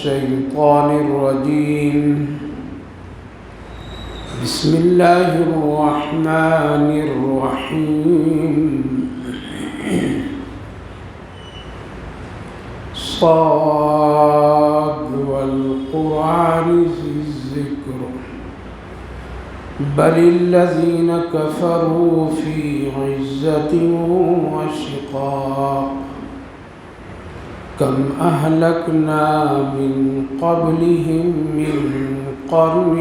الشيطان الرجيم بسم الله الرحمن الرحيم صاد والقرآن ذي الذكر بل الذين كفروا في عزة وشقاق كم أهلكنا من قبلهم من قرن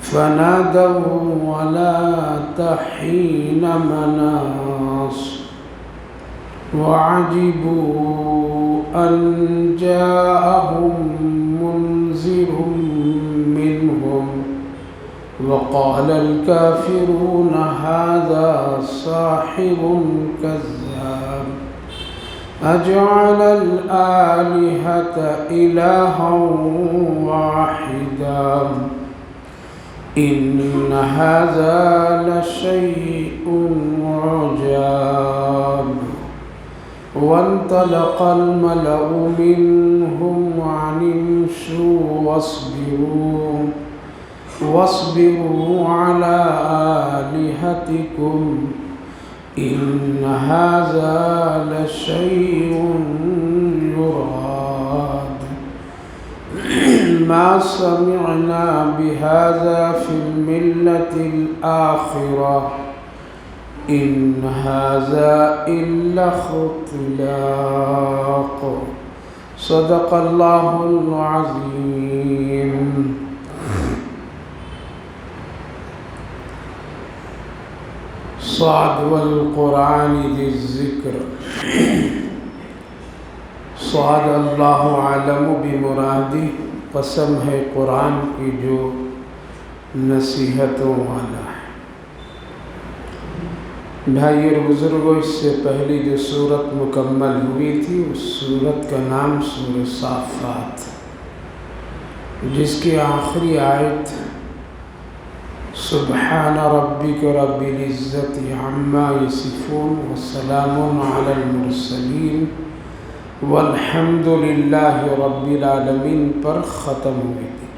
فنادوا ولا تحين مناص وعجبوا أن جاءهم منذر منهم وقال الكافرون هذا ساحر كذاب أجعل الآلهة إلها واحدا إن هذا لشيء عجاب وانطلق الملأ منهم عن امشوا واصبروا على آلهتكم إن هذا لشيء يراد ما سمعنا بهذا في الملة الآخرة إن هذا إلا اختلاق صدق الله العظيم. صاد والقرآن ذي الذکر. صاد اللہ عالم بمرادی، قسم ہے قرآن کی جو نصیحتوں والا ہے. بھائی اور بزرگوں، اس سے پہلی جو سورت مکمل ہوئی تھی اس سورت کا نام سورہ صافات، جس کی آخری آیت سبحان ربک رب العزت عما یصفون وسلام علی المرسلین والحمد للہ رب العالمین پر ختم ہوئی تھی،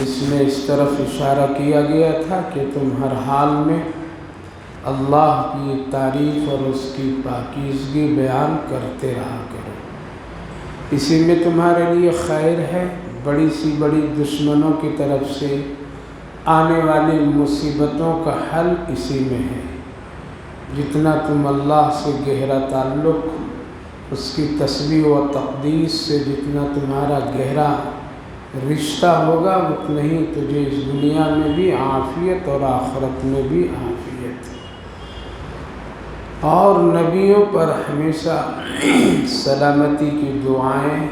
جس میں اس طرف اشارہ کیا گیا تھا کہ تم ہر حال میں اللہ کی تعریف اور اس کی پاکیزگی بیان کرتے رہا کرو، اسی میں تمہارے لیے خیر ہے. بڑی سی بڑی دشمنوں کی طرف سے آنے والی مصیبتوں کا حل اسی میں ہے. جتنا تم اللہ سے گہرا تعلق، اس کی تسبیح و تقدیس سے جتنا تمہارا گہرا رشتہ ہوگا، اتنا ہی تجھے اس دنیا میں بھی عافیت اور آخرت میں بھی عافیت. اور نبیوں پر ہمیشہ سلامتی کی دعائیں،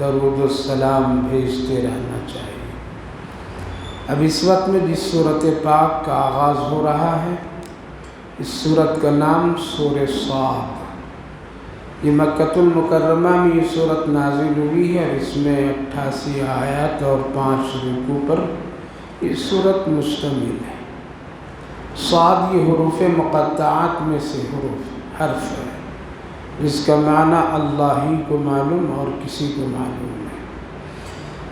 درود و سلام بھیجتے رہنا چاہیے. اب اس وقت میں جس سورۃ پاک کا آغاز ہو رہا ہے، اس سورت کا نام سورہ صاد. یہ مکۃ المکرمہ میں یہ سورت نازل ہوئی ہے اور اس میں 88 آیات اور 5 رکوع پر یہ سورت مشتمل ہے. صاد یہ حروف مقطعات میں سے حرف ہے، جس کا معنی اللہ ہی کو معلوم اور کسی کو معلوم نہیں.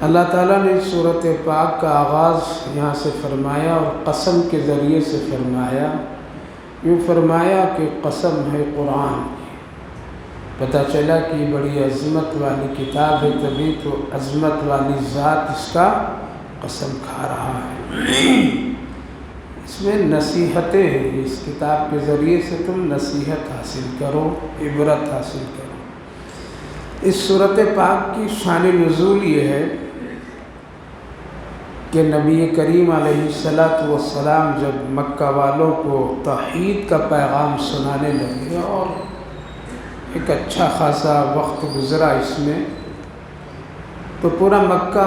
اللہ تعالیٰ نے اس سورۃ پاک کا آغاز یہاں سے فرمایا اور قسم کے ذریعے سے فرمایا. یوں فرمایا کہ قسم ہے قرآن کی. پتہ چلا کہ یہ بڑی عظمت والی کتاب ہے، تبھی تو عظمت والی ذات اس کا قسم کھا رہا ہے. اس میں نصیحتیں ہیں، اس کتاب کے ذریعے سے تم نصیحت حاصل کرو، عبرت حاصل کرو. اس سورۃ پاک کی شان نزول یہ ہے کہ نبی کریم علیہ السلام جب مکہ والوں کو توحید کا پیغام سنانے لگے اور ایک اچھا خاصا وقت گزرا اس میں، تو پورا مکہ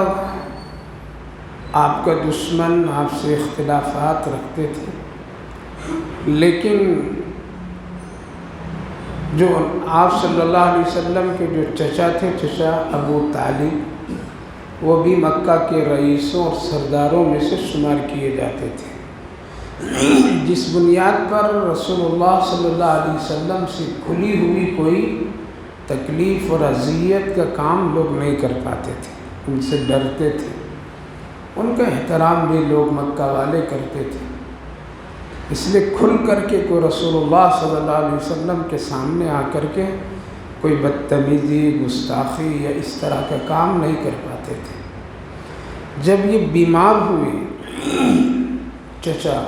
آپ کا دشمن، آپ سے اختلافات رکھتے تھے. لیکن جو آپ صلی اللہ علیہ وسلم کے جو چچا تھے، چچا ابو طالب، وہ بھی مکہ کے رئیسوں اور سرداروں میں سے شمار کیے جاتے تھے. جس بنیاد پر رسول اللہ صلی اللہ علیہ وسلم سے کھلی ہوئی کوئی تکلیف اور اذیت کا کام لوگ نہیں کر پاتے تھے، ان سے ڈرتے تھے۔ ان کا احترام بھی لوگ مکہ والے کرتے تھے، اس لیے کھل کر کے کوئی رسول اللہ صلی اللہ علیہ وسلم کے سامنے آ کر کے کوئی بدتمیزی، گستاخی یا اس طرح کا کام نہیں کر پاتے تھے۔ جب یہ بیمار ہوئے چچا،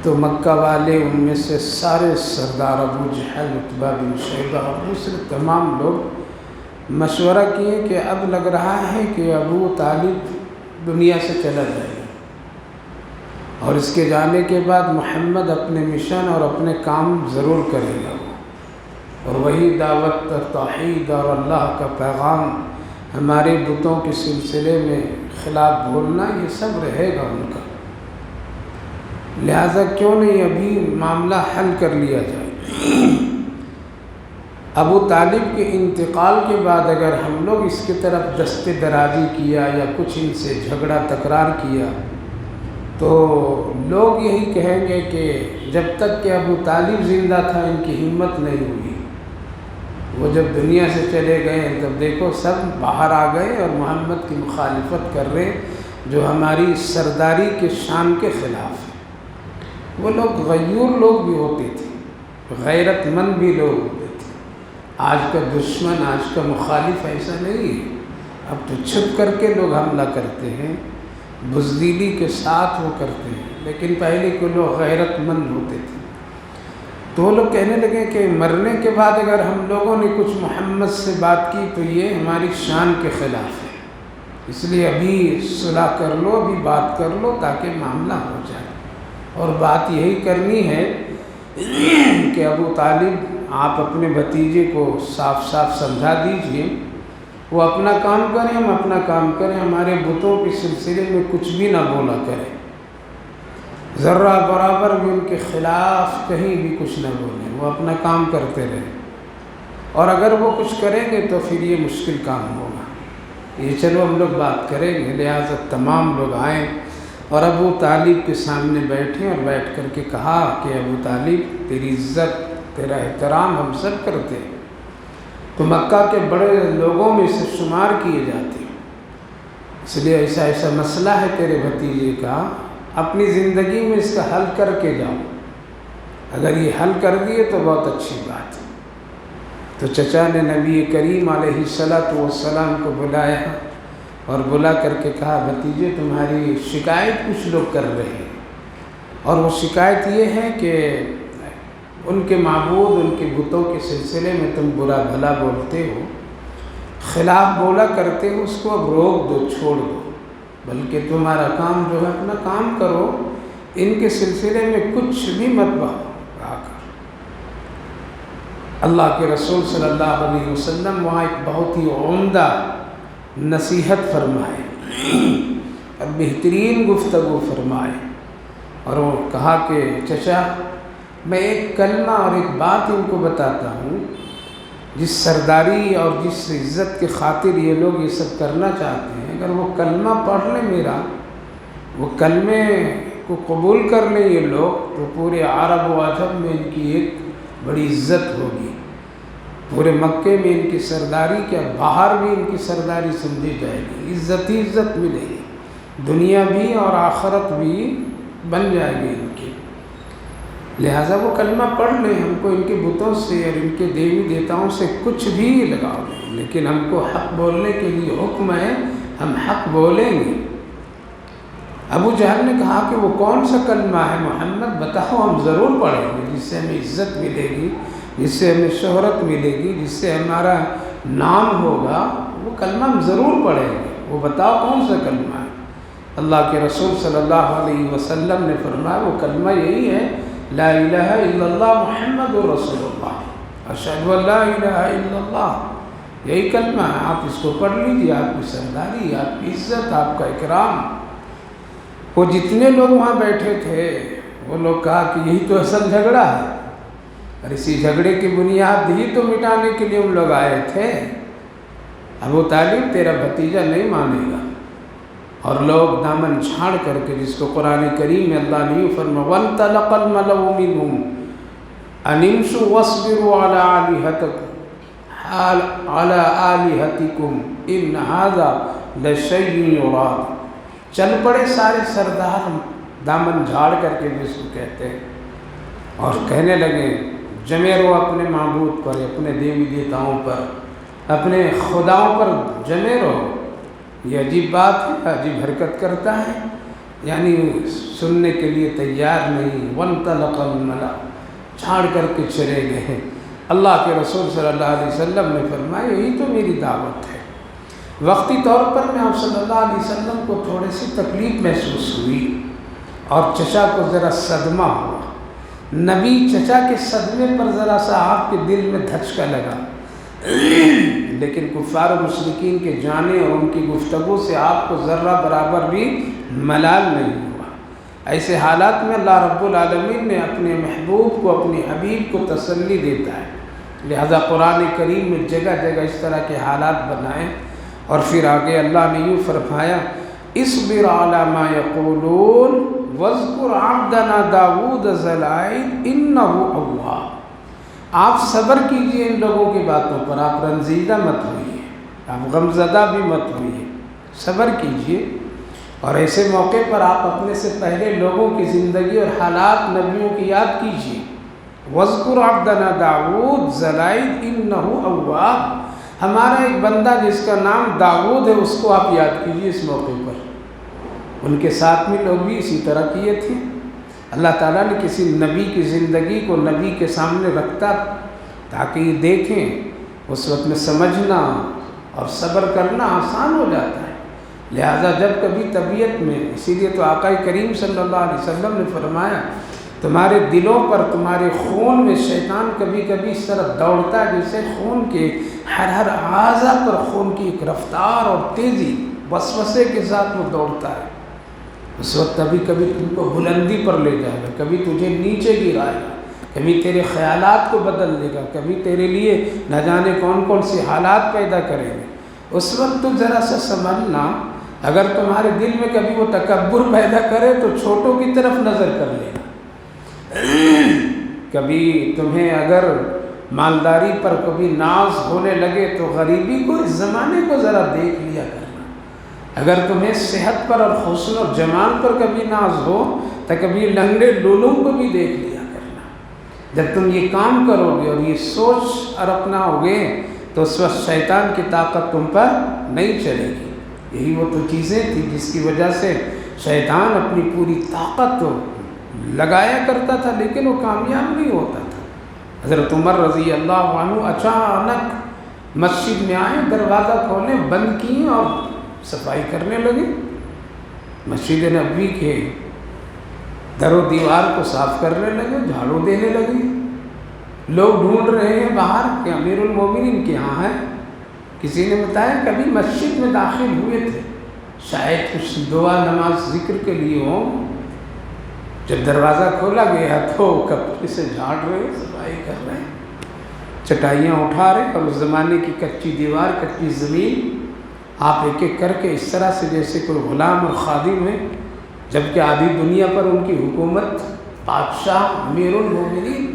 تو مکہ والے ان میں سے سارے سردار ابو جہل، عتبہ بن شیبہ اور دوسرے تمام لوگ مشورہ کیے کہ اب لگ رہا ہے کہ ابو طالب دنیا سے چلا جائے گا، اور اس کے جانے کے بعد محمد اپنے مشن اور اپنے کام ضرور کرے گا، اور وہی دعوت اور توحید اور اللہ کا پیغام، ہمارے بتوں کے سلسلے میں خلاف بولنا، یہ سب رہے گا ان کا۔ لہٰذا کیوں نہیں ابھی معاملہ حل کر لیا جائے۔ ابو طالب کے انتقال کے بعد اگر ہم لوگ اس کی طرف دست درازی کیا یا کچھ ان سے جھگڑا تکرار کیا تو لوگ یہی کہیں گے کہ جب تک کہ ابو طالب زندہ تھا ان کی ہمت نہیں ہوئی، وہ جب دنیا سے چلے گئے تب دیکھو سب باہر آ گئے اور محمد کی مخالفت کر رہے، جو ہماری سرداری کے شان کے خلاف ہے۔ وہ لوگ غیور لوگ بھی ہوتے تھے، غیرت مند بھی لوگ ہوتے تھے۔ آج کا دشمن، آج کا مخالف ایسا نہیں ہے، اب تو چھپ کر کے لوگ حملہ کرتے ہیں، بزدلی کے ساتھ وہ کرتے ہیں، لیکن پہلے کے لوگ غیرت مند ہوتے تھے۔ تو وہ لوگ کہنے لگے کہ مرنے کے بعد اگر ہم لوگوں نے کچھ محمد سے بات کی تو یہ ہماری شان کے خلاف ہے، اس لیے ابھی صلح کر لو، ابھی بات کر لو تاکہ معاملہ ہو جائے۔ اور بات یہی کرنی ہے کہ ابو طالب آپ اپنے بھتیجے کو صاف صاف سمجھا دیجئے، وہ اپنا کام کریں، ہم اپنا کام کریں، ہمارے بتوں کے سلسلے میں کچھ بھی نہ بولا کریں، ذرہ برابر بھی ان کے خلاف کہیں بھی کچھ نہ بولیں، وہ اپنا کام کرتے رہیں، اور اگر وہ کچھ کریں گے تو پھر یہ مشکل کام ہوگا، یہ چلو ہم لوگ بات کریں گے۔ لہٰذا تمام لوگ آئیں اور ابو طالب کے سامنے بیٹھے اور بیٹھ کر کے کہا کہ ابو طالب تیری عزت، تیرا احترام ہم سب کرتے ہیں، تو مکہ کے بڑے لوگوں میں سے شمار کیے جاتے ہیں، اس لیے ایسا ایسا مسئلہ ہے تیرے بھتیجے کا، اپنی زندگی میں اس کا حل کر کے جاؤ، اگر یہ حل کر دیے تو بہت اچھی بات ہے۔ تو چچا نے نبی کریم علیہ السلام کو بلایا اور بلا کر کے کہا بھتیجے تمہاری شکایت کچھ لوگ کر رہے ہیں، اور وہ شکایت یہ ہے کہ ان کے معبود، ان کے بتوں کے سلسلے میں تم برا بھلا بولتے ہو، خلاف بولا کرتے ہو، اس کو اب روک دو، چھوڑ دو، بلکہ تمہارا کام جو ہے اپنا کام کرو، ان کے سلسلے میں کچھ بھی مت بہا کر۔ اللہ کے رسول صلی اللہ علیہ وسلم وہاں ایک بہت ہی عمدہ نصیحت فرمائے اور بہترین گفتگو فرمائے، اور وہ کہا کہ چچا میں ایک کلمہ اور ایک بات ان کو بتاتا ہوں، جس سرداری اور جس عزت کے خاطر یہ لوگ یہ سب کرنا چاہتے ہیں، اگر وہ کلمہ پڑھ لیں میرا، وہ کلمے کو قبول کر لیں یہ لوگ، تو پورے عرب و عجم میں ان کی ایک بڑی عزت ہوگی، پورے مکے میں ان کی سرداری کیا، باہر بھی ان کی سرداری سمجھی جائے گی، عزت ہی عزت ملے گی، دنیا بھی اور آخرت بھی بن جائے گی ان کی۔ لہٰذا وہ کلمہ پڑھ لیں، ہم کو ان کے بتوں سے اور ان کے دیوی دیوتاؤں سے کچھ بھی لگاؤ نہیں، لیکن ہم کو حق بولنے کے لیے حکم ہے، ہم حق بولیں گے۔ ابو جہل نے کہا کہ وہ کون سا کلمہ ہے محمد، بتاؤ، ہم ضرور پڑھیں گے، جس سے ہمیں عزت ملے گی، جس سے ہمیں شہرت ملے گی، جس سے ہمارا نام ہوگا، وہ کلمہ ہم ضرور پڑھیں گے، وہ بتاؤ کون سا کلمہ ہے۔ اللہ کے رسول صلی اللہ علیہ وسلم نے فرمایا وہ کلمہ یہی ہے، لا الہ الا اللہ محمد رسول اللہ، اشہد ان لا الہ الا اللہ، یہی کلمہ ہے، آپ اس کو پڑھ لیجیے، آپ کی سرداری، آپ کی عزت، آپ کا اکرام۔ وہ جتنے لوگ وہاں بیٹھے تھے وہ لوگ کہا کہ یہی تو اصل جھگڑا ہے، اور اسی جھگڑے کی بنیاد ہی تو مٹانے کے لیے ہم لوگ آئے تھے۔ ابو طالب تیرا بھتیجا نہیں مانے گا، اور لوگ دامن جھاڑ کر کے، جس کو قرآن کریم میں اللہ نے فرمایا وَانْطَلَقَ الْمَلَأُ مِنْهُمْ، انمشوا واصبروا علی آلہتکم ان ھذا لشیء یراد۔ چل پڑے سارے سردار دامن جھاڑ کر کے جس کو کہتے ہیں، اور کہنے لگے جمے رہو اپنے معبود پر، اپنے دیوی دیوتاؤں پر، اپنے خداؤں پر جمے رہو۔ یہ عجیب بات ہے، عجیب حرکت کرتا ہے، یعنی سننے کے لیے تیار نہیں۔ وانطلق الملأ، چھاڑ کر کے چلے گئے۔ اللہ کے رسول صلی اللہ علیہ وسلم نے فرمایا یہی تو میری دعوت ہے۔ وقتی طور پر میں آپ صلی اللہ علیہ وسلم کو تھوڑی سی تکلیف محسوس ہوئی اور چچا کو ذرا صدمہ ہوا۔ نبی چچا کے صدمے پر ذرا سا آپ کے دل میں دھچکا لگا، لیکن کفار و مشرکین کے جانے اور ان کی گفتگو سے آپ کو ذرہ برابر بھی ملال نہیں ہوا۔ ایسے حالات میں اللہ رب العالمین نے اپنے محبوب کو، اپنے حبیب کو تسلی دیتا ہے، لہذا قرآن کریم میں جگہ جگہ اس طرح کے حالات بنائے، اور پھر آگے اللہ نے یوں فرمایا اصبر علی ما یقولون واذکر عبدنا داود ذا الایب انہ اواب۔ آپ صبر کیجئے ان لوگوں کی باتوں پر، آپ رنجیدہ مت ہوئیے، آپ غمزدہ بھی مت ہوئیے، صبر کیجئے۔ اور ایسے موقع پر آپ اپنے سے پہلے لوگوں کی زندگی اور حالات نبیوں کی یاد کیجئے۔ وَاذْكُرْ عَبْدَنَا داود ذا الایب انہ اواب، ہمارا ایک بندہ جس کا نام داود ہے اس کو آپ یاد کیجئے اس موقع پر۔ ان کے ساتھ میں لوگ بھی اسی طرح کیے تھے۔ اللہ تعالیٰ نے کسی نبی کی زندگی کو نبی کے سامنے رکھتا تاکہ یہ دیکھیں، اس وقت میں سمجھنا اور صبر کرنا آسان ہو جاتا ہے۔ لہذا جب کبھی طبیعت میں، اسی لیے تو آقا کریم صلی اللہ علیہ وسلم نے فرمایا تمہارے دلوں پر، تمہارے خون میں شیطان کبھی کبھی اس طرح دوڑتا ہے جیسے خون کے ہر اعضاء پر خون کی ایک رفتار اور تیزی وسوسے کے ساتھ وہ دوڑتا ہے۔ اس وقت کبھی کبھی تم کو بلندی پر لے جائے گا، کبھی تجھے نیچے گرائے گا، کبھی تیرے خیالات کو بدل دے گا، کبھی تیرے لیے نہ جانے کون کون سے حالات پیدا کرے گا۔ اس وقت تو ذرا سا سمجھنا، اگر تمہارے دل میں کبھی وہ تکبر پیدا کرے تو چھوٹوں کی طرف نظر کر لینا۔ کبھی تمہیں اگر مالداری پر کبھی ناز ہونے لگے تو غریبی کو، اس زمانے کو ذرا دیکھ لیا کرنا۔ اگر تمہیں صحت پر اور حسن اور جمال پر کبھی ناز ہو تو کبھی لنگڑے لولوں کو بھی دیکھ لیا کرنا۔ جب تم یہ کام کرو گے اور یہ سوچ اور اپناؤ گے تو اس وقت شیطان کی طاقت تم پر نہیں چلے گی۔ یہی وہ تو چیزیں تھیں جس کی وجہ سے شیطان اپنی پوری طاقت لگایا کرتا تھا، لیکن وہ کامیاب نہیں ہوتا تھا۔ حضرت عمر رضی اللہ عنہ اچانک مسجد میں آئے، دروازہ کھولے، بند کیے اور صفائی کرنے لگے۔ مسجد نبوی کے در و دیوار کو صاف کرنے لگے، جھاڑو دینے لگے۔ لوگ ڈھونڈ رہے ہیں باہر کہ امیر المومنین کے یہاں ہے۔ کسی نے بتایا کبھی مسجد میں داخل ہوئے تھے، شاید کچھ دعا نماز ذکر کے لیے ہوں۔ جب دروازہ کھولا گیا تو کپڑے سے جھاڑ رہے، صفائی کر رہے، چٹائیاں اٹھا رہے، اور اس زمانے کی کچی دیوار، کچی زمین، آپ ایک ایک کر کے اس طرح سے جیسے کوئی غلام اور خادم ہے، جبکہ آدھی دنیا پر ان کی حکومت، بادشاہ، امیر المومنین۔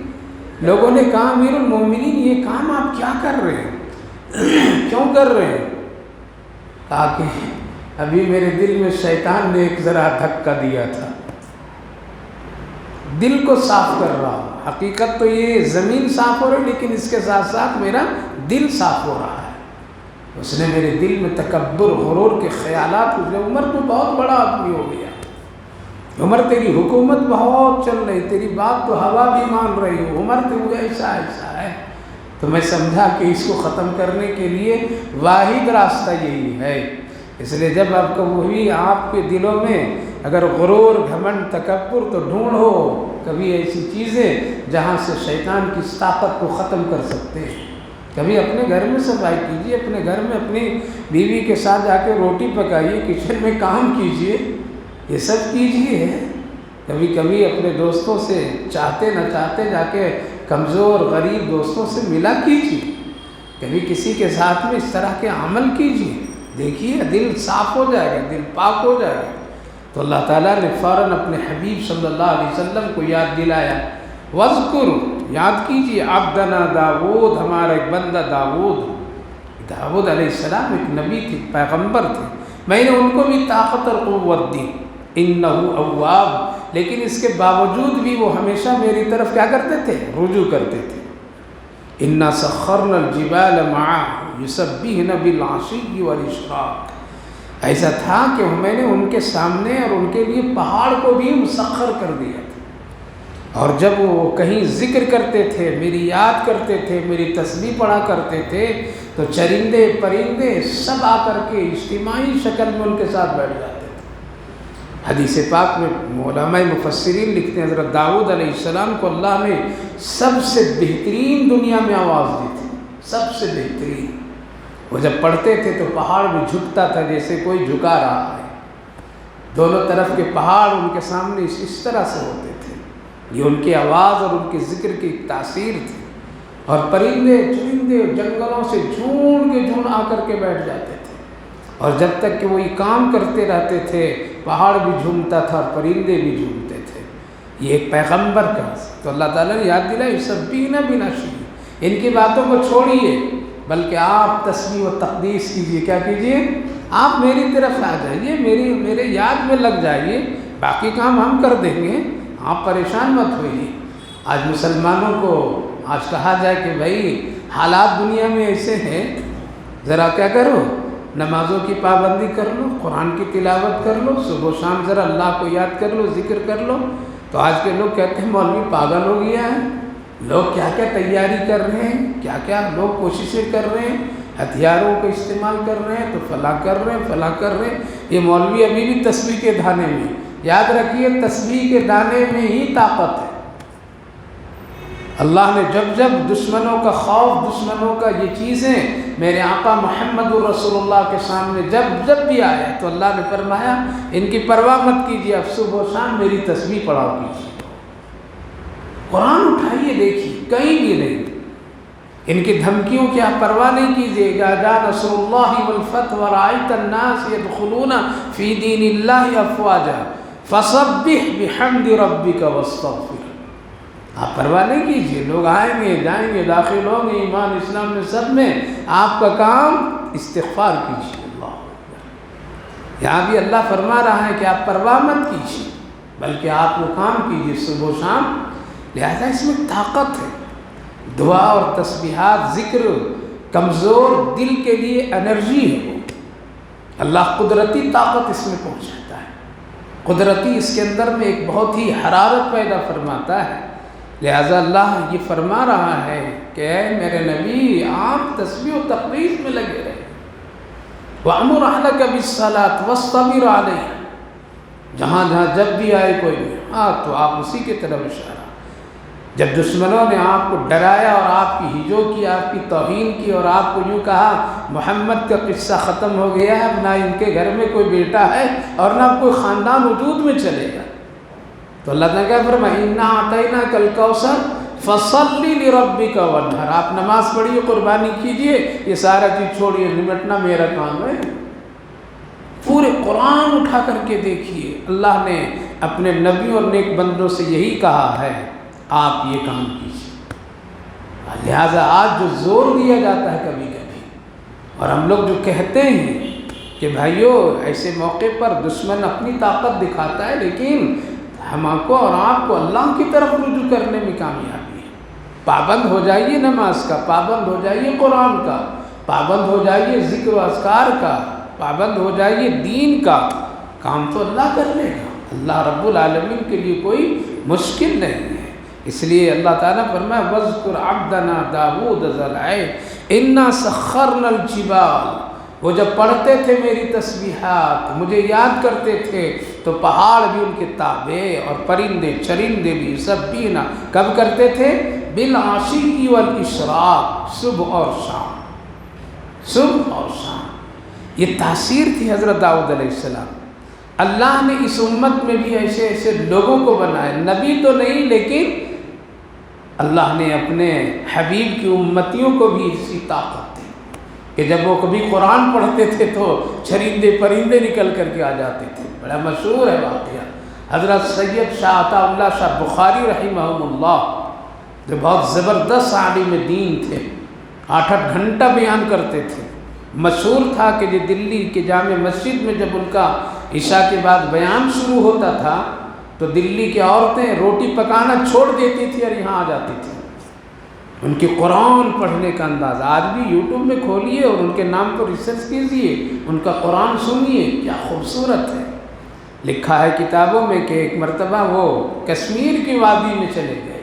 لوگوں نے کہا امیر المومنین یہ کام آپ کیا کر رہے ہیں، کیوں کر رہے ہیں؟ کہا کہ ابھی میرے دل میں شیطان نے ایک ذرا دھکا دیا تھا، دل کو صاف کر رہا ہوں۔ حقیقت تو یہ زمین صاف ہو رہی، لیکن اس کے ساتھ ساتھ میرا دل صاف ہو رہا ہے۔ اس نے میرے دل میں تکبر، غرور کے خیالات ہوئے۔ عمر تو بہت بڑا آدمی ہو گیا، عمر تیری حکومت بہت چل رہی، تیری بات تو ہوا بھی مان رہی ہو، عمر تو ایسا ہے۔ تو میں سمجھا کہ اس کو ختم کرنے کے لیے واحد راستہ یہی ہے۔ اس لیے جب آپ کو وہی آپ کے دلوں میں اگر غرور، گھمنڈ، تکبر، تو ڈھونڈو کبھی ایسی چیزیں جہاں سے شیطان کی طاقت کو ختم کر سکتے ہیں۔ کبھی اپنے گھر میں صفائی کیجیے، اپنے گھر میں اپنی بیوی کے ساتھ جا کے روٹی پکائیے، کچن میں کام کیجیے، یہ سب کیجیے۔ کبھی کبھی اپنے دوستوں سے چاہتے نہ چاہتے جا کے کمزور غریب دوستوں سے ملا کیجیے، کبھی کسی کے ساتھ میں اس طرح کے عمل کیجیے، دیکھیے دل صاف ہو جائے گا، دل پاک ہو جائے گا۔ تو اللہ تعالیٰ نے فوراً اپنے حبیب صلی اللہ علیہ وسلم کو یاد دلایا، وَاذْكُرْ یاد کیجیے عبدنا داؤد، ہمارا ایک بندہ داؤد علیہ السلام ایک نبی تھے، پیغمبر تھے، میں نے ان کو بھی طاقت اور قوت دی، انہ اواب، لیکن اس کے باوجود بھی وہ ہمیشہ میری طرف کیا کرتے تھے؟ رجوع کرتے تھے۔ انا سخرنا الجبال معه یسبحن بالعشی والاشراق، ایسا تھا کہ میں نے ان کے سامنے اور ان کے لیے پہاڑ کو بھی مسخر کر دیا تھا، اور جب وہ کہیں ذکر کرتے تھے، میری یاد کرتے تھے، میری تسبیح پڑھا کرتے تھے، تو چرندے پرندے سب آ کر کے اجتماعی شکل میں ان کے ساتھ بیٹھ جاتے تھے۔ حدیث پاک میں علماء مفسرین لکھتے ہیں حضرت داؤد علیہ السلام کو اللہ نے سب سے بہترین دنیا میں آواز دی تھی، سب سے بہترین۔ وہ جب پڑھتے تھے تو پہاڑ بھی جھکتا تھا جیسے کوئی جھکا رہا ہے، دونوں طرف کے پہاڑ ان کے سامنے اس طرح سے ہوتے تھے، یہ ان کی آواز اور ان کے ذکر کی تاثیر تھی۔ اور پرندے چرندے جنگلوں سے جھونڈ کے جھونڈ آ کر کے بیٹھ جاتے تھے، اور جب تک کہ وہ یہ کام کرتے رہتے تھے پہاڑ بھی جھومتا تھا اور پرندے بھی جھومتے تھے۔ یہ ایک پیغمبر کا، تو اللہ تعالیٰ نے یاد دلائی یسبحن بالعشی، ان کی باتوں کو چھوڑیے، بلکہ آپ تسبیح و تقدیس کیجیے۔ کیا کیجیے؟ آپ میری طرف آ جائیے، میرے یاد میں لگ جائیے، باقی کام ہم کر دیں گے، آپ پریشان مت ہوئیے۔ آج مسلمانوں کو آج کہا جائے کہ بھائی حالات دنیا میں ایسے ہیں، ذرا کیا کرو، نمازوں کی پابندی کر لو، قرآن کی تلاوت کر لو، صبح و شام ذرا اللہ کو یاد کر لو، ذکر کر لو۔ تو آج کے لوگ کہتے ہیں مولوی پاگل ہو گیا ہے، لوگ کیا کیا تیاری کر رہے ہیں، کیا کیا لوگ کوششیں کر رہے ہیں، ہتھیاروں کو استعمال کر رہے ہیں، تو فلاں کر رہے ہیں، فلاں کر رہے ہیں۔ یہ مولوی ابھی بھی تسبیح کے دانے میں، یاد رکھیے تسبیح کے دانے میں ہی طاقت ہے۔ اللہ نے جب جب دشمنوں کا خوف، دشمنوں کا یہ چیزیں میرے آقا محمد الرسول اللہ کے سامنے جب بھی آئے تو اللہ نے فرمایا ان کی پرواہ مت کیجیے، اب صبح و شام میری تسبیح پڑھاؤ کیجیے، قرآن اٹھائیے، دیکھیے کہیں بھی نہیں، ان کی دھمکیوں کی آپ پرواہ نہیں کیجیے۔ اذا جاء نصر اللہ والفتح ورأیت الناس يدخلون فی دین اللہ افواجا فسبح بحمد ربک واستغفر، آپ پرواہ نہیں کیجیے، لوگ آئیں گے جائیں گے داخل ہوں گے ایمان اسلام میں، سب میں آپ کا کام استغفار کیجیے۔ اللہ یہاں بھی اللہ فرما رہا ہے کہ آپ پرواہ مت کیجیے، بلکہ آپ وہ کام کیجیے صبح و شام۔ لہذا اس میں طاقت ہے، دعا اور تسبیحات، ذکر کمزور دل کے لیے انرجی ہے، وہ اللہ قدرتی طاقت اس میں پہنچاتا ہے، قدرتی اس کے اندر میں ایک بہت ہی حرارت پیدا فرماتا ہے۔ لہذا اللہ یہ فرما رہا ہے کہ اے میرے نبی آپ تسبیح و تقدیس میں لگے رہے، وَأْمُرْ أَهْلَكَ بِالصَّلَاةِ وَاصْطَبِرْ عَلَيْهَا، جہاں جہاں جب بھی آئے کوئی تو آپ اسی کی طرف اشارہ۔ جب دشمنوں نے آپ کو ڈرایا اور آپ کی ہجو کی، آپ کی توہین کی، اور آپ کو یوں کہا محمد کا قصہ ختم ہو گیا ہے، اب نہ ان کے گھر میں کوئی بیٹا ہے اور نہ کوئی خاندان وجود میں چلے گا، تو اللہ تعالیٰ کیا فرمایا اِنَّا أَعْطَيْنَاكَ الْكَوْثَرَ فَصَلِّ لِرَبِّكَ وَانْحَرْ، آپ نماز پڑھیے، قربانی کیجئے، یہ سارا چیز چھوڑیے، نمٹنا میرا کام ہے۔ پورے قرآن اٹھا کر کے دیکھیے، اللہ نے اپنے نبی اور نیک بندوں سے یہی کہا ہے آپ یہ کام کیجیے۔ لہٰذا آج جو زور دیا جاتا ہے کبھی کبھی، اور ہم لوگ جو کہتے ہیں کہ بھائیو ایسے موقع پر دشمن اپنی طاقت دکھاتا ہے، لیکن ہم کو اور آپ کو اللہ کی طرف رجوع کرنے میں کامیابی ہے۔ پابند ہو جائیے نماز کا، پابند ہو جائیے قرآن کا، پابند ہو جائیے ذکر و اذکار کا، پابند ہو جائیے دین کا، کام تو اللہ کر لے گا، اللہ رب العالمین کے لیے کوئی مشکل نہیں ہے۔ اس لیے اللہ تعالیٰ فرمایا وَاذْكُرْ عَبْدَنَا دَاوُودَ ذَا الْأَيْدِ إِنَّا سَخَّرْنَا الْجِبَالَ، وہ جب پڑھتے تھے میری تسبیحات، مجھے یاد کرتے تھے، تو پہاڑ بھی ان کے تابع اور پرندے چرندے بھی سبحن، کب کرتے تھے؟ بالعشی والاشراق، صبح اور شام، صبح اور شام۔ یہ تاثیر تھی حضرت داؤد علیہ السلام۔ اللہ نے اس امت میں بھی ایسے ایسے لوگوں کو بنائے، نبی تو نہیں لیکن اللہ نے اپنے حبیب کی امتیوں کو بھی اسی طاقت دی کہ جب وہ کبھی قرآن پڑھتے تھے تو چرندے پرندے نکل کر کے آ جاتے تھے۔ بڑا مشہور ہے واقعہ، حضرت سید شاہ عطا اللہ شاہ بخاری رحمہ اللہ جو بہت زبردست عالم دین تھے، 8 گھنٹہ بیان کرتے تھے۔ مشہور تھا کہ یہ دلی کے جامع مسجد میں جب ان کا عشاء کے بعد بیان شروع ہوتا تھا تو دلی کی عورتیں روٹی پکانا چھوڑ دیتی تھی اور یہاں آ جاتی تھی۔ ان کے قرآن پڑھنے کا انداز آج بھی یوٹیوب میں کھولیے اور ان کے نام پر ریسرچ کیجیے، ان کا قرآن سنیے، کیا خوبصورت ہے۔ لکھا ہے کتابوں میں کہ ایک مرتبہ وہ کشمیر کی وادی میں چلے گئے،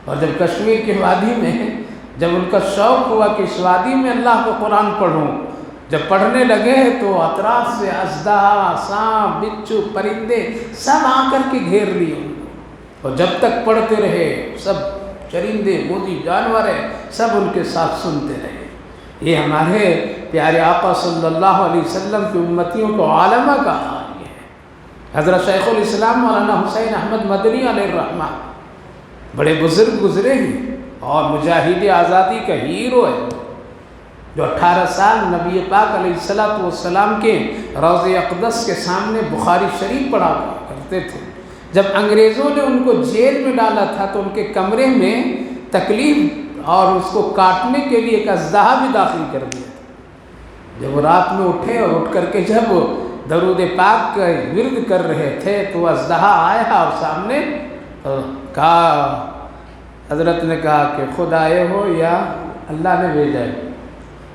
اور جب کشمیر کی وادی میں جب ان کا شوق ہوا کہ اس وادی میں اللہ کا قرآن پڑھوں، جب پڑھنے لگے تو اطراف سے اژدہا، سانپ، بچھو، پرندے سب آ کر کے گھیر لیے ان کو، اور جب تک پڑھتے رہے سب چرندے مودی جانور ہیں سب ان کے ساتھ سنتے رہے۔ یہ ہمارے پیارے آقا صلی اللہ علیہ وسلم کی امتیوں کو عالمہ کا حال یہ ہے۔ حضرت شیخ الاسلام مولانا حسین احمد مدنی علیہ الرحمہ بڑے بزرگ گزرے ہیں اور مجاہد آزادی کا ہیرو ہے، جو 18 سال نبی پاک علیہ السلام کے روضہ اقدس کے سامنے بخاری شریف پڑھا کرتے تھے۔ جب انگریزوں نے ان کو جیل میں ڈالا تھا تو ان کے کمرے میں تکلیف اور اس کو کاٹنے کے لیے ایک اژدہا بھی داخل کر دیا تھا۔ جب وہ رات میں اٹھے اور اٹھ کر کے جب درود پاک کا ورد کر رہے تھے تو وہ اژدہا آیا اور سامنے کہا، حضرت نے کہا کہ خود آئے ہو یا اللہ نے بھیجا ہے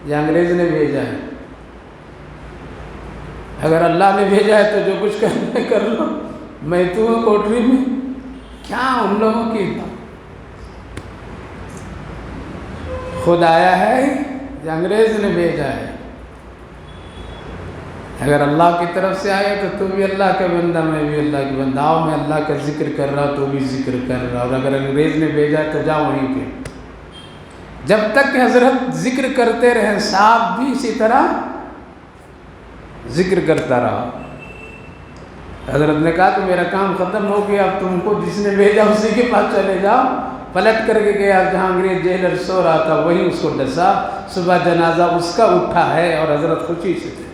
یا انگریز نے بھیجا ہے؟ اگر اللہ نے بھیجا ہے تو جو کچھ کرنا ہے کر لو، میں تو ہوں کوٹری میں۔ کیا ان لوگوں کی خود آیا ہے یا انگریز نے بھیجا ہے؟ اگر اللہ کی طرف سے آیا تو بھی اللہ کا بندہ، میں بھی اللہ کی بندہ، آؤ میں اللہ کا ذکر کر رہا تو بھی ذکر کر رہا، اور اگر انگریز نے بھیجا ہے تو جاؤ وہیں پہ۔ جب تک کہ حضرت ذکر کرتے رہے، صاحب بھی اسی طرح ذکر کرتا رہا۔ حضرت نے کہا کہ میرا کام ختم ہو گیا، اب تم کو جس نے بھیجا اسی کے پاس چلے جاؤ۔ پلٹ کر کے گیا جہاں انگریز جیلر سو رہا تھا، وہیں اس کو ڈسا۔ صبح جنازہ اس کا اٹھا ہے اور حضرت خوشی سے تھے۔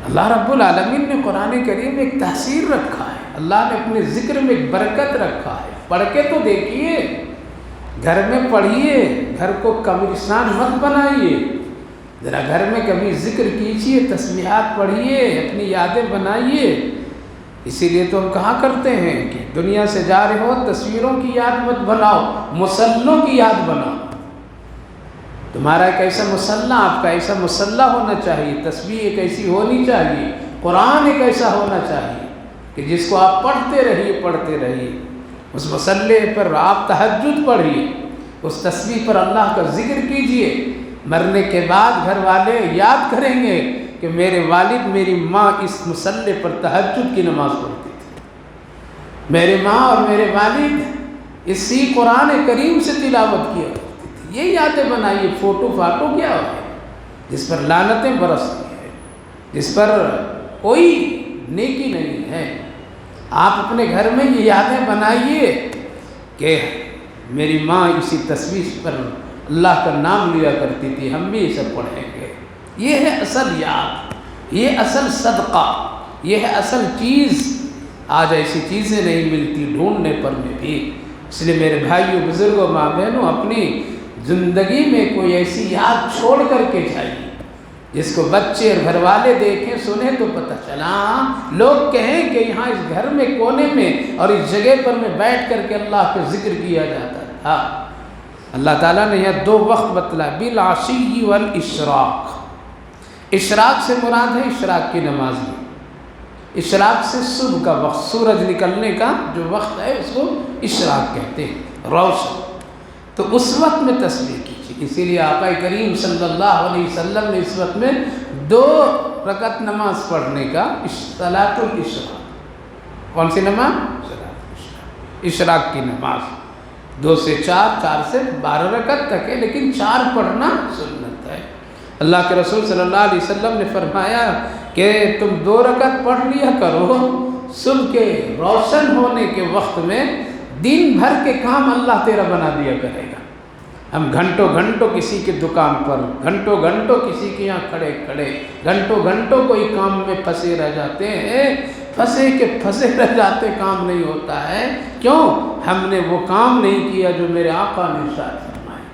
اللہ رب العالمین نے قرآن کریم میں ایک تاثیر رکھا ہے، اللہ نے اپنے ذکر میں ایک برکت رکھا ہے۔ پڑھ کے تو دیکھیے، گھر میں پڑھیے، گھر کو قبرستان مت بنائیے، ذرا گھر میں کبھی ذکر کیجیے، تسبیحات پڑھیے، اپنی یادیں بنائیے۔ اسی لیے تو ہم کہا کرتے ہیں کہ دنیا سے جا رہے ہو تصویروں کی یاد مت بناؤ، مصلوں کی یاد بناؤ۔ تمہارا ایک ایسا مسلح، آپ کا ایسا مسلح ہونا چاہیے، تسبیح ایک ایسی ہونی چاہیے، قرآن ایک ایسا ہونا چاہیے کہ جس کو آپ پڑھتے رہیے۔ اس مسلح پر آپ تہجد پڑھیے، اس تسبیح پر اللہ کا ذکر کیجیے۔ مرنے کے بعد گھر والے یاد کریں گے کہ میرے والد میری ماں اس مسلح پر تہجد کی نماز پڑھتی تھی، میرے ماں اور میرے والد اسی قرآن کریم سے تلاوت کیا کرتی تھی۔ یہ یادیں بنائیے۔ فوٹو کیا ہے جس پر لعنتیں برستی ہیں، جس پر کوئی نیکی نہیں ہے۔ آپ اپنے گھر میں یہ یادیں بنائیے کہ میری ماں اسی تسبیح پر اللہ کا نام لیا کرتی تھی، ہم بھی یہ سب پڑھیں گے۔ یہ ہے اصل یاد، یہ اصل صدقہ، یہ ہے اصل چیز۔ آج ایسی چیزیں نہیں ملتی ڈھونڈنے پر میں بھی۔ اس لیے میرے بھائیوں، بزرگوں، ماں بہنوں، اپنی زندگی میں کوئی ایسی یاد چھوڑ کر کے جائیے جس کو بچے اور گھر والے دیکھیں، سنیں تو پتہ چلا، لوگ کہیں کہ یہاں اس گھر میں کونے میں اور اس جگہ پر میں بیٹھ کر کے اللہ کا ذکر کیا جاتا تھا۔ اللہ تعالیٰ نے یہاں 2 وقت بتلایا، بالعشی والاشراق۔ اشراق سے مراد ہے اشراق کی نماز میں۔ اشراق سے صبح کا وقت، سورج نکلنے کا جو وقت ہے اس کو اشراق کہتے ہیں، روشن۔ تو اس وقت میں تسبیح کیجیے۔ اسی لیے آقا کریم صلی اللہ علیہ وسلم نے اس وقت میں 2 رکعت نماز پڑھنے کا، صلاۃ الاشراق۔ کون سی نماز؟ اشراق کی نماز 2 سے 4، 4 سے 12 رکعت تک ہے، لیکن 4 پڑھنا سنت ہے۔ اللہ کے رسول صلی اللہ علیہ وسلم نے فرمایا کہ تم 2 رکعت پڑھ لیا کرو صبح کے روشن ہونے کے وقت میں، دن بھر کے کام اللہ تیرا بنا دیا کرے گا۔ ہم گھنٹوں گھنٹوں کسی کے دکان پر، گھنٹوں گھنٹوں کسی کے یہاں کھڑے گھنٹوں کوئی کام میں پھنسے رہ جاتے ہیں، پھنسے رہ جاتے، کام نہیں ہوتا ہے۔ کیوں؟ ہم نے وہ کام نہیں کیا جو میرے آقا نے ارشاد فرمایا۔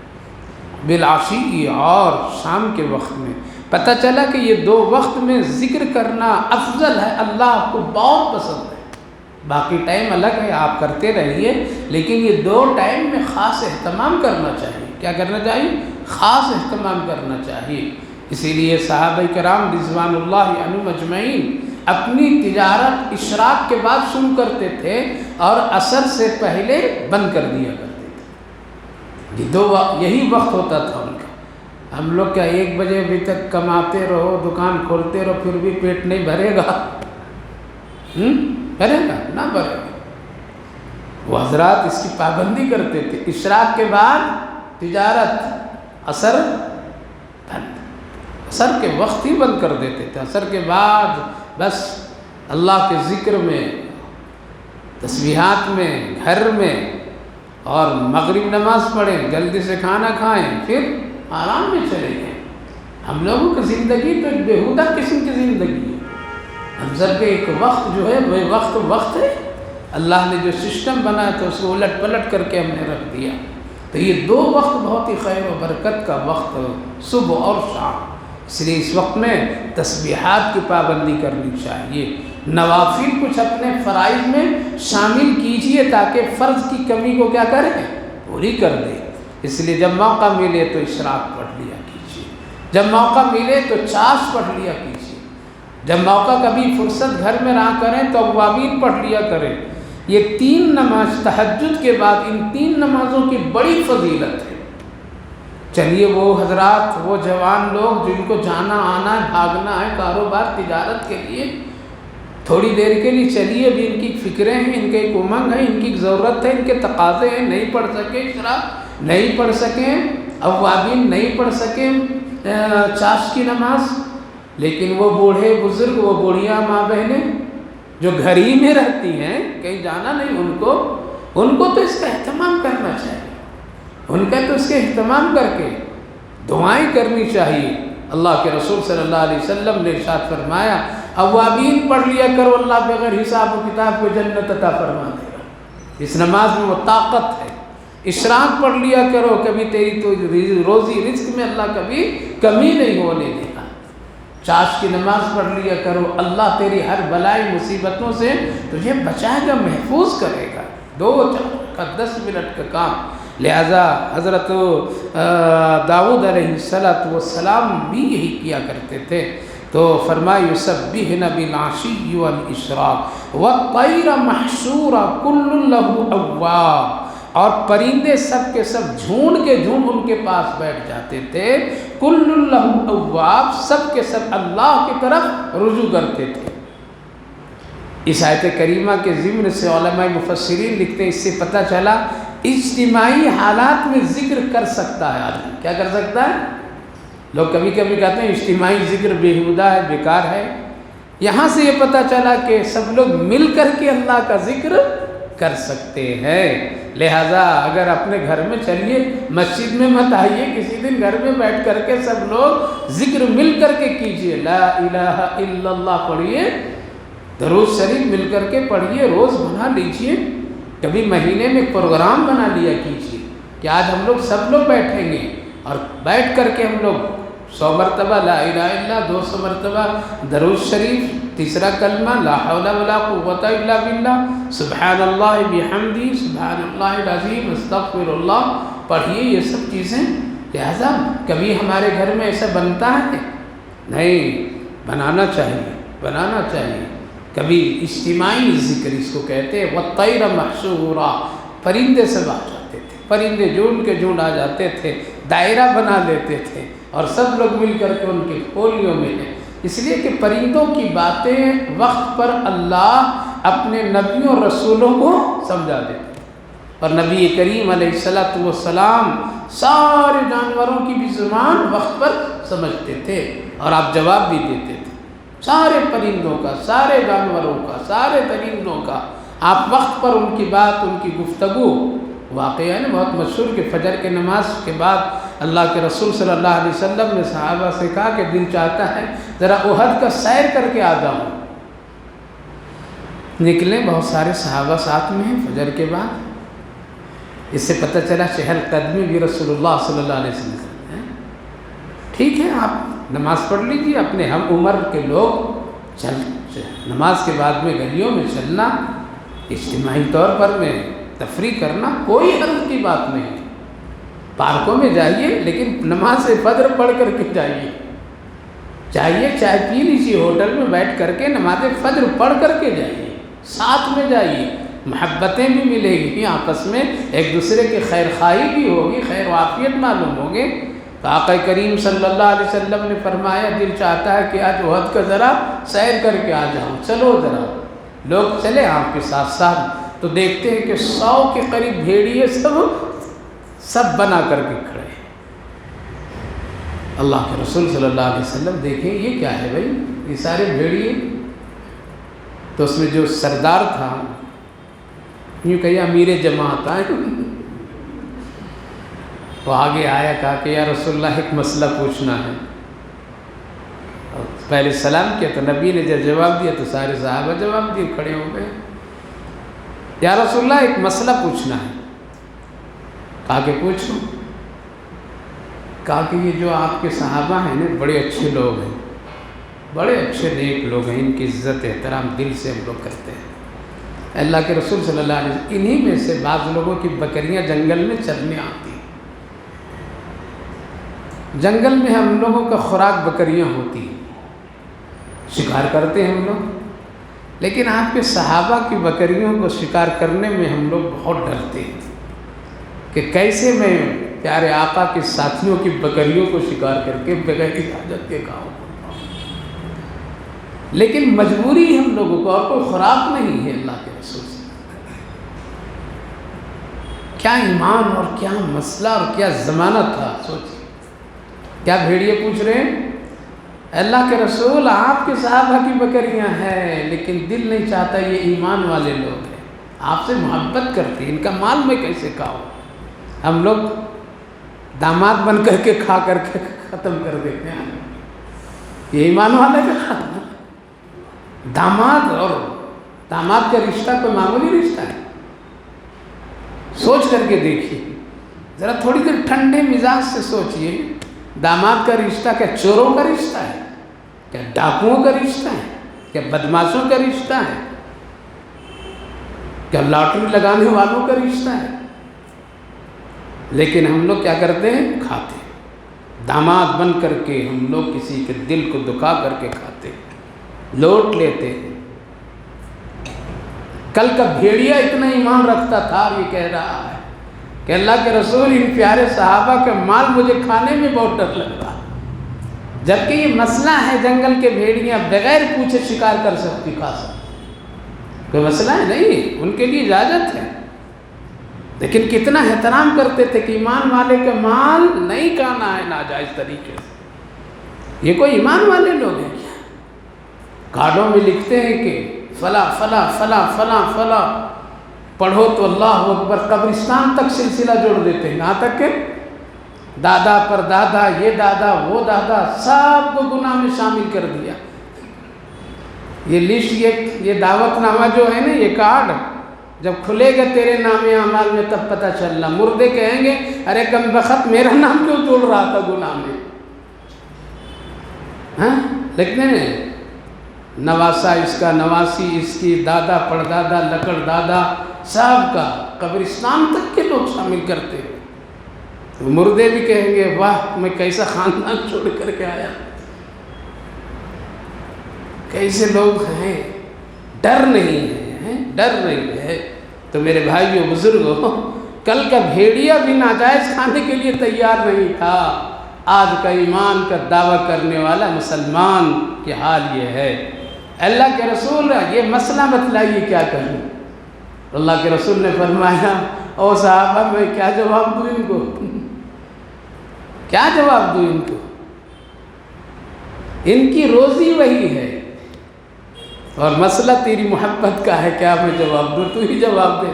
بالعشی، اور شام کے وقت میں پتہ چلا کہ یہ دو وقت میں ذکر کرنا افضل ہے، اللہ کو بہت پسند ہے۔ باقی ٹائم الگ ہے، آپ کرتے رہیے، لیکن یہ دو ٹائم میں خاص اہتمام کرنا چاہیے۔ کیا کرنا چاہیے؟ خاص اہتمام کرنا چاہیے۔ اسی لیے صحابہ کرام رضوان اللہ عنہم اجمعین اپنی تجارت اشراق کے بعد شروع کرتے تھے اور عصر سے پہلے بند کر دیا کرتے تھے۔ یہ دو یہی وقت ہوتا تھا ان کا۔ ہم لوگ کیا 1 بجے ابھی تک کماتے رہو، دکان کھولتے رہو، پھر بھی پیٹ نہیں بھرے گا؟ بھرے گا؟ نہ بھرے گا۔ وہ حضرات اس کی پابندی کرتے تھے، اشراق کے بعد تجارت، عصر بند، عصر کے وقت ہی بند کر دیتے تھے۔ عصر کے بعد بس اللہ کے ذکر میں، تسبیحات میں، گھر میں، اور مغرب نماز پڑھیں، جلدی سے کھانا کھائیں، پھر آرام میں چلے گئے۔ ہم لوگوں کی زندگی تو ایک بےہودہ قسم کی زندگی ہے۔ ہم سب کے ایک وقت جو ہے وہ وقت ہے، اللہ نے جو سسٹم بنایا تو اس کو الٹ پلٹ کر کے ہم نے رکھ دیا۔ تو یہ دو وقت بہت ہی خیر و برکت کا وقت، صبح اور شام، اس لیے اس وقت میں تسبیحات کی پابندی کرنی چاہیے۔ نوافل کچھ اپنے فرائض میں شامل کیجئے تاکہ فرض کی کمی کو کیا کریں؟ پوری کر دیں۔ اس لیے جب موقع ملے تو اشراق پڑھ لیا کیجئے، جب موقع ملے تو چاش پڑھ لیا کیجئے، جب موقع کبھی فرصت گھر میں رہا کریں تو اوابین پڑھ لیا کریں۔ یہ 3 نماز تہجد کے بعد، ان 3 نمازوں کی بڑی فضیلت ہے۔ چلیے وہ حضرات، وہ جوان لوگ جن کو جانا آنا ہے، بھاگنا ہے کاروبار تجارت کے لیے، تھوڑی دیر کے لیے چلیے، ابھی ان کی فکریں ہیں، ان کے ایک امنگ ہے، ان کی ضرورت ہے، ان کے تقاضے ہیں، نہیں پڑھ سکے اشراق، نہیں پڑھ سکیں اوابین، نہیں پڑھ سکیں چاش کی نماز، لیکن وہ بوڑھے بزرگ، وہ بوڑھیاں ماں بہنیں جو گھر ہی میں رہتی ہیں، کہیں جانا نہیں، ان کو تو اس کا اہتمام کرنا چاہیے، ان کا تو اس کے اہتمام کر کے دعائیں کرنی چاہیے۔ اللہ کے رسول صلی اللہ علیہ وسلم نے ارشاد فرمایا، اوابین پڑھ لیا کرو، اللہ بغیر حساب و کتاب کو جنت عطا فرما دے گا۔ اس نماز میں وہ طاقت ہے۔ اشراق پڑھ لیا کرو، کبھی تیری تو روزی رزق میں اللہ کبھی کمی نہیں ہونے دے گا۔ چاش کی نماز پڑھ لیا کرو، اللہ تیری ہر بلائی مصیبتوں سے تجھے بچائے گا، محفوظ کرے گا۔ 2-4 کا 10 منٹ کا کام۔ لہذا حضرت داؤد علیہ السلام بھی یہی کیا کرتے تھے۔ تو فرمایا یسبحن بالعشی والاشراق والطیر محشورا کل لہ اواب، اور پرندے سب کے سب جھونڈ کے جھونڈ ان کے پاس بیٹھ جاتے تھے، کل لہ اواب، سب کے سب اللہ کی طرف رجوع کرتے تھے۔ اس آیت کریمہ کے ضمن سے علماء مفسرین لکھتے ہیں، اس سے پتہ چلا اجتماعی حالات میں ذکر کر سکتا ہے آدمی۔ کیا کر سکتا ہے؟ لوگ کبھی کبھی کہتے ہیں اجتماعی ذکر بیہودہ ہے، بیکار ہے۔ یہاں سے یہ پتہ چلا کہ سب لوگ مل کر کے اللہ کا ذکر کر سکتے ہیں۔ لہذا اگر اپنے گھر میں چلیے، مسجد میں مت آئیے، کسی دن گھر میں بیٹھ کر کے سب لوگ ذکر مل کر کے کیجئے، لا الہ الا اللہ پڑھیے، درود شریف مل کر کے پڑھیے، روز بنا لیجئے، کبھی مہینے میں پروگرام بنا لیا کیجئے کہ آج ہم لوگ سب لوگ بیٹھیں گے، اور بیٹھ کر کے ہم لوگ 100 مرتبہ لا الہ الا، 200 مرتبہ درود شریف، تیسرا کلمہ لا حول ولا قوت الا باللہ، سبحان اللہ بحمدہ، سبحان اللہ العظیم، استغفر اللہ پڑھیے، یہ سب چیزیں۔ لہذا کبھی ہمارے گھر میں ایسا بنتا ہے؟ نہیں، بنانا چاہیے۔ کبھی اجتماعی ذکر اس کو کہتے ہیں۔ والطیر محشورا، پرندے سب آ جاتے تھے، پرندے جھونڈ کے جھونڈ آ جاتے تھے، دائرہ بنا لیتے تھے، اور سب لوگ مل کر کے ان کے کھولیوں میں ہیں۔ اس لیے کہ پرندوں کی باتیں وقت پر اللہ اپنے نبیوں اور رسولوں کو سمجھا دیتے، اور نبی کریم علیہ السلام سارے جانوروں کی بھی زبان وقت پر سمجھتے تھے، اور آپ جواب بھی دیتے تھے، سارے پرندوں کا، سارے جانوروں کا، سارے درندوں کا، آپ وقت پر ان کی بات، ان کی گفتگو۔ واقعہ ہے نا بہت مشہور کہ فجر کے نماز کے بعد اللہ کے رسول صلی اللہ علیہ وسلم نے صحابہ سے کہا کہ دل چاہتا ہے ذرا احد کا سیر کر کے آ جاؤں۔ نکلے، بہت سارے صحابہ ساتھ میں ہیں فجر کے بعد۔ اس سے پتہ چلا چہل قدمی بھی رسول اللہ صلی اللہ علیہ وسلم ہیں۔ ٹھیک ہے، آپ نماز پڑھ لیجیے، اپنے ہم عمر کے لوگ نماز کے بعد میں گلیوں میں چلنا، اجتماعی طور پر میں تفریح کرنا کوئی حرج کی بات نہیں۔ پارکوں میں جائیے لیکن نماز فجر پڑھ کر کے جائیے، چاہیے چائے پی لیجیے ہوٹل میں بیٹھ کر کے، نماز فجر پڑھ کر کے جائیے، ساتھ میں جائیے، محبتیں بھی ملے گی آپس میں، ایک دوسرے کی خیر خواہی بھی ہوگی، خیر و عافیت معلوم ہوگی۔ تو آقا کریم صلی اللہ علیہ وسلم نے فرمایا دل چاہتا ہے کہ آج احد کا ذرا سیر کر کے آ جاؤں، چلو ذرا۔ لوگ چلے آپ کے ساتھ ساتھ، تو دیکھتے ہیں کہ 100 کے قریب بھیڑیے سب بنا کر کے کھڑے ہیں۔ اللہ کے رسول صلی اللہ علیہ وسلم دیکھیں یہ کیا ہے بھائی، یہ سارے بھیڑیے؟ تو اس میں جو سردار تھا، یوں کہیے امیر جماعت آئے، وہ آگے آیا، کہا کہ یا رسول اللہ ایک مسئلہ پوچھنا ہے۔ پہلے سلام کیا تو نبی نے جب جواب دیا تو سارے صحابہ جواب دیے، کھڑے ہو گئے۔ یا رسول اللہ ایک مسئلہ پوچھنا ہے۔ کہا کہ پوچھو۔ کہا کہ یہ جو آپ کے صحابہ ہیں نا، بڑے اچھے لوگ ہیں، بڑے اچھے نیک لوگ ہیں، ان کی عزت احترام دل سے ہم لوگ کرتے ہیں۔ اللہ کے رسول صلی اللہ علیہ وسلم، انہی میں سے بعض لوگوں کی بکریاں جنگل میں چرنے آتی ہیں، جنگل میں ہم لوگوں کا خوراک بکریاں ہوتی ہیں، شکار کرتے ہیں ہم لوگ، لیکن آپ کے صحابہ کی بکریوں کو شکار کرنے میں ہم لوگ بہت ڈرتے ہیں کہ کیسے میں پیارے آقا کے ساتھیوں کی بکریوں کو شکار کر کے بغیر اجازت کے کھاؤں۔ لیکن مجبوری ہم لوگوں کو، اور کوئی خوراک نہیں ہے اللہ کے رسول سے۔ کیا ایمان اور کیا مسئلہ اور کیا زمانہ تھا، سوچیں۔ کیا بھیڑیے پوچھ رہے ہیں اللہ کے رسول آپ کے صحابہ کی بکریاں ہیں، لیکن دل نہیں چاہتا، یہ ایمان والے لوگ ہیں، آپ سے محبت کرتے ہیں، ان کا مال میں کیسے کھاؤں؟ ہم لوگ داماد بن کر کے کھا کر کے ختم کر دیتے ہیں۔ یہ ایمان والے کا داماد، اور داماد کا رشتہ کوئی معمولی رشتہ ہے؟ سوچ کر کے دیکھیے ذرا، تھوڑی دیر ٹھنڈے مزاج سے سوچئے، داماد کا رشتہ کیا چوروں کا رشتہ ہے؟ کیا ڈاکوؤں کا رشتہ ہے؟ کیا بدماشوں کا رشتہ ہے؟ کیا لاٹری لگانے والوں کا رشتہ ہے؟ لیکن ہم لوگ کیا کرتے ہیں؟ کھاتے ہیں، داماد بن کر کے ہم لوگ کسی کے دل کو دکھا کر کے کھاتے ہیں، لوٹ لیتے ہیں۔ کل کا بھیڑیا اتنا ایمان رکھتا تھا، اور یہ کہہ رہا ہے کہ اللہ کے رسول ان پیارے صحابہ کا مال مجھے کھانے میں بہت ڈر لگ رہا، جبکہ یہ مسئلہ ہے جنگل کے بھیڑیاں بغیر پوچھے شکار کر سکتی، کھا سکتی، کوئی مسئلہ ہے نہیں، ان کے لیے اجازت ہے، لیکن کتنا احترام کرتے تھے کہ ایمان والے کا مال نہیں کھانا ہے ناجائز طریقے سے۔ یہ کوئی ایمان والے لوگ ہیں کیا؟ کارڈوں میں لکھتے ہیں کہ فلاں فلاں فلاں فلاں فلاں پڑھو تو اللہ اکبر، قبرستان تک سلسلہ جوڑ دیتے ہیں، یہاں تک کہ دادا پر دادا، یہ دادا وہ دادا، سب کو گناہ میں شامل کر دیا۔ یہ لسٹ، یہ دعوت نامہ جو ہے نا، یہ کارڈ جب کھلے گا تیرے نام اعمال میں تب پتہ چلنا، مردے کہیں گے ارے کم بخت میرا نام کیوں جوڑ رہا تھا گناہ میں؟ ہاں لکھتے ہیں نواسا اس کا، نواسی اس کی، دادا پردادا، لکڑ دادا، سب کا قبرستان تک کے لوگ شامل کرتے ہیں۔ مردے بھی کہیں گے واہ میں کیسا خاندان چھوڑ کر کے آیا، کیسے لوگ ہیں، ڈر نہیں ہے، ڈر نہیں ہے۔ تو میرے بھائیوں بزرگوں، کل کا بھیڑیا بھی ناجائز کھانے کے لیے تیار نہیں تھا، آج کا ایمان کا دعویٰ کرنے والا مسلمان کی حال یہ ہے۔ اللہ کے رسول یہ مسئلہ بتلائیے کیا کروں؟ اللہ کے رسول نے فرمایا او صحابہ میں کیا جواب دوں ان کو، کیا جواب دوں ان کو؟ ان کی روزی وہی ہے، اور مسئلہ تیری محبت کا ہے، کیا میں جواب دوں؟ تو ہی جواب دے۔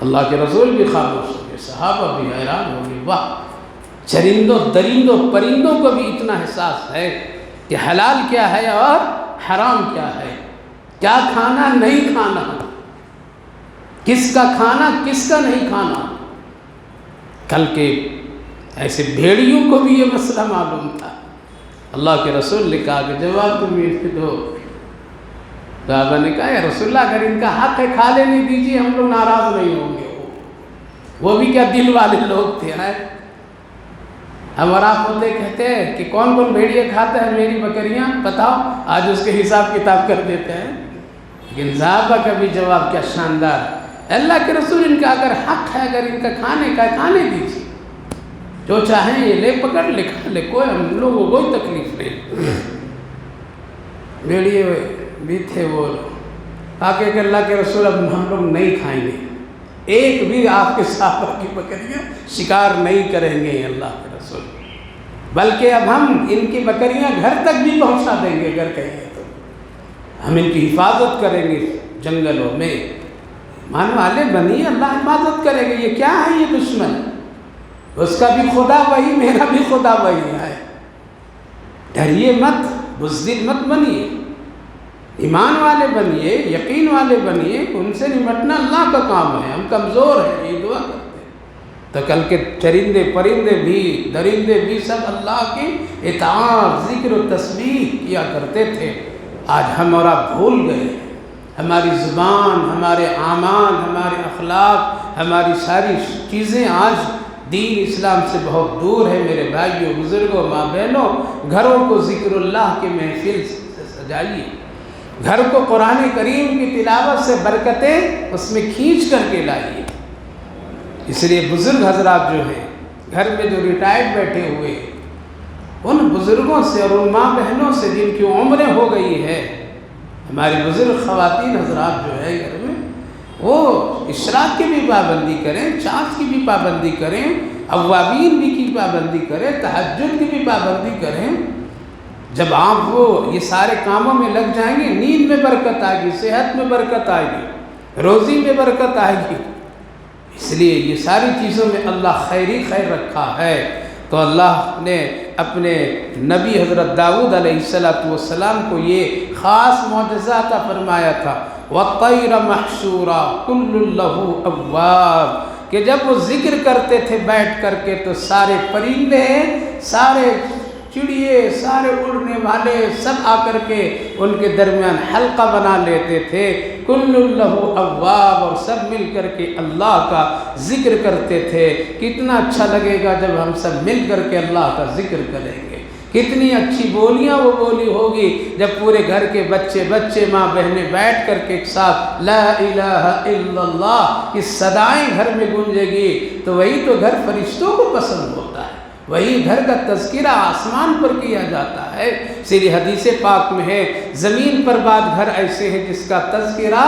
اللہ کے رسول بھی خاموش ہو گئے، صحابہ بھی حیران ہو گئے، واہ، چرندوں درندوں پرندوں کو بھی اتنا احساس ہے کہ حلال کیا ہے اور حرام کیا ہے۔ کیا کھانا نہیں کھانا، کس کا کھانا کس کا نہیں کھانا۔ کل کے ایسے بھیڑیوں کو بھی یہ مسئلہ معلوم تھا۔ اللہ کے رسول نے کہا کہ جواب تم یہ دو۔ صحابہ نے کہا یا رسول اللہ اگر ان کا حق ہے کھا لینے دیجیے، ہم لوگ ناراض نہیں ہوں گے۔ وہ بھی کیا دل والے لوگ تھے۔ ہم اور آپ ہوتے کہتے ہیں کہ کون کون بھیڑیے کھاتا ہے میری بکریاں بتاؤ، آج اس کے حساب کتاب کر دیتے ہیں۔ لیکن صحابہ کا بھی جواب کیا شاندار، اللہ کے رسول ان کا اگر حق ہے، اگر ان کا کھانے کا کھانے دیجیے، جو چاہیں یہ لے پکڑ لے کھا لے، کوئی ہم لوگوں کو کوئی تکلیف نہیں۔ بھیڑیے بھی تھے وہ آگے کہ اللہ کے رسول اب ہم لوگ نہیں کھائیں گے، ایک بھی آپ کے صحابہ کی بکریاں شکار نہیں کریں گے اللہ کے رسول، بلکہ اب ہم ان کی بکریاں گھر تک بھی پہنچا دیں گے، اگر کہیں گے تو ہم ان کی حفاظت کریں گے جنگلوں میں۔ مان والے بنیے، اللہ حفاظت کرے گا۔ یہ کیا ہے یہ دشمن، اس کا بھی خدا وہی، میرا بھی خدا وہی ہے۔ ڈریے مت، بزدل مت بنیے، ایمان والے بنیے، یقین والے بنیے۔ ان سے نمٹنا اللہ کا کام ہے، ہم کمزور ہیں، یہ دعا کرتے ہیں۔ تو کل کے چرندے پرندے بھی درندے بھی سب اللہ کی اطاعت ذکر و تسبیح کیا کرتے تھے۔ آج ہم اور آپ بھول گئے، ہماری زبان، ہمارے اعمال، ہمارے اخلاق، ہماری ساری چیزیں آج دین اسلام سے بہت دور ہے۔ میرے بھائیوں، بزرگوں، ماں بہنوں، گھروں کو ذکر اللہ کے محفل سے سجائیے، گھر کو قرآن کریم کی تلاوت سے برکتیں اس میں کھینچ کر کے لائیے۔ اس لیے بزرگ حضرات جو ہیں گھر میں جو ریٹائرڈ بیٹھے ہوئے، ان بزرگوں سے اور ان ماں بہنوں سے جن کی عمریں ہو گئی ہے، ہماری بزرگ خواتین حضرات جو ہے گھر میں، وہ اشراق کی بھی پابندی کریں، چاند کی بھی پابندی کریں، اوابین بھی کی پابندی کریں، تہجد کی بھی پابندی کریں۔ جب آپ وہ یہ سارے کاموں میں لگ جائیں گے، نیند میں برکت آئے گی، صحت میں برکت آئے گی، روزی میں برکت آئے گی۔ اس لیے یہ ساری چیزوں میں اللہ خیر ہی خیر رکھا ہے۔ تو اللہ نے اپنے نبی حضرت داؤد علیہ السلام کو یہ خاص معجزہ عطا فرمایا تھا، وَالطَّيْرَ مَحْشُورًا كُلٌّ لَهُ أَوَّابٌ، کہ جب وہ ذکر کرتے تھے بیٹھ کر کے تو سارے پرندے، سارے چڑیے، سارے اڑنے والے سب آ کر کے ان کے درمیان حلقہ بنا لیتے تھے، کل لہ اواب، اور سب مل کر کے اللہ کا ذکر کرتے تھے۔ کتنا اچھا لگے گا جب ہم سب مل کر کے اللہ کا ذکر کریں گے، کتنی اچھی بولیاں وہ بولی ہوگی جب پورے گھر کے بچے ماں بہنیں بیٹھ کر کے ایک ساتھ لا الہ الا اللہ کی صدائیں گھر میں گونجے گی، تو وہی تو گھر فرشتوں کو پسند ہوتا ہے، وہی گھر کا تذکرہ آسمان پر کیا جاتا ہے۔ اسی حدیث پاک میں ہے، زمین پر بعض گھر ایسے ہیں جس کا تذکرہ